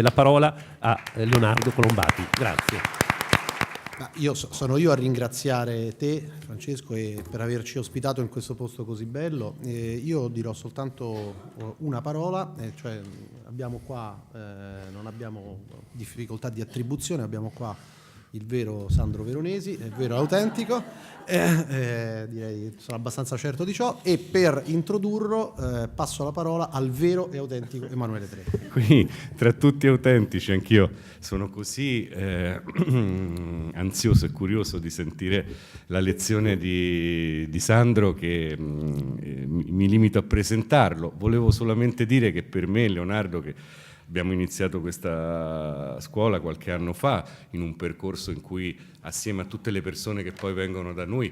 la parola a Leonardo Colombati. Grazie. Sono io a ringraziare te, Francesco, per averci ospitato in questo posto così bello. Io dirò soltanto una parola, cioè abbiamo qua, non abbiamo difficoltà di attribuzione, abbiamo qua il vero Sandro Veronesi, il vero autentico, direi sono abbastanza certo di ciò, e per introdurlo passo la parola al vero e autentico Emanuele Tre. Qui tra tutti autentici anch'io sono così ansioso e curioso di sentire la lezione di Sandro che mi limito a presentarlo. Volevo solamente dire che per me, Leonardo, che abbiamo iniziato questa scuola qualche anno fa in un percorso in cui assieme a tutte le persone che poi vengono da noi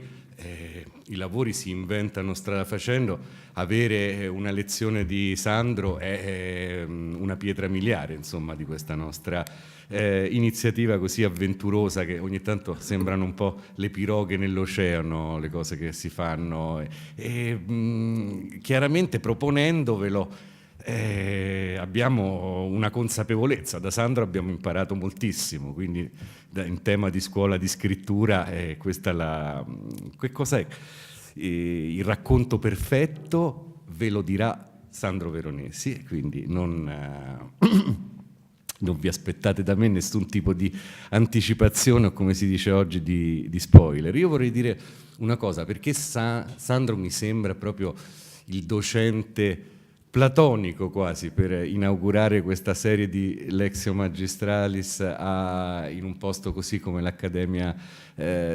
i lavori si inventano strada facendo. Avere una lezione di Sandro è una pietra miliare, insomma, di questa nostra iniziativa così avventurosa, che ogni tanto sembrano un po' le piroghe nell'oceano, le cose che si fanno, chiaramente proponendovelo abbiamo una consapevolezza. Da Sandro abbiamo imparato moltissimo, quindi in tema di scuola di scrittura che cos'è? Il racconto perfetto ve lo dirà Sandro Veronesi, quindi non vi aspettate da me nessun tipo di anticipazione o, come si dice oggi, di spoiler. Io vorrei dire una cosa, perché Sandro mi sembra proprio il docente platonico quasi per inaugurare questa serie di Lectio Magistralis in un posto così come l'Accademia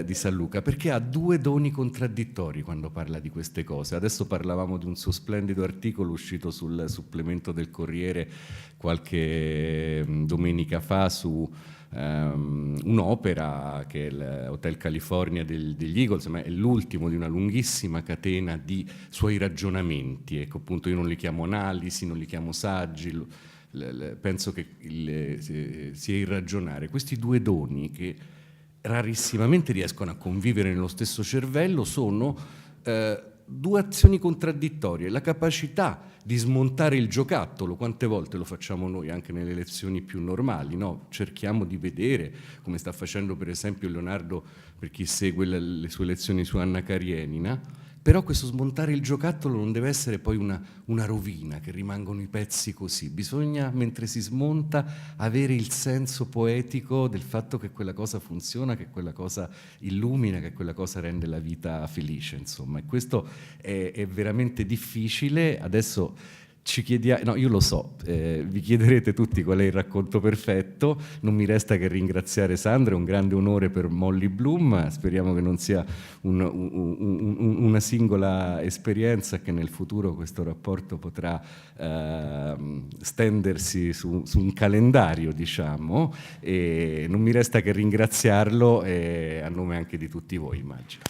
di San Luca, perché ha due doni contraddittori quando parla di queste cose. Adesso parlavamo di un suo splendido articolo uscito sul supplemento del Corriere qualche domenica fa su un'opera che è l'Hotel California degli Eagles, ma è l'ultimo di una lunghissima catena di suoi ragionamenti. Ecco, appunto, io non li chiamo analisi, non li chiamo saggi, penso che sia il ragionare. Questi due doni che rarissimamente riescono a convivere nello stesso cervello sono due azioni contraddittorie: la capacità di smontare il giocattolo. Quante volte lo facciamo noi anche nelle lezioni più normali, no? Cerchiamo di vedere, come sta facendo per esempio Leonardo per chi segue le sue lezioni su Anna Karenina. Però questo smontare il giocattolo non deve essere poi una rovina, che rimangono i pezzi così. Bisogna, mentre si smonta, avere il senso poetico del fatto che quella cosa funziona, che quella cosa illumina, che quella cosa rende la vita felice, insomma. E questo è veramente difficile. Adesso ci chiediamo, no, io lo so, vi chiederete tutti qual è il racconto perfetto. Non mi resta che ringraziare Sandra, è un grande onore per Molly Bloom. Speriamo che non sia una singola esperienza, che nel futuro questo rapporto potrà stendersi su un calendario, diciamo, e non mi resta che ringraziarlo a nome anche di tutti voi, immagino.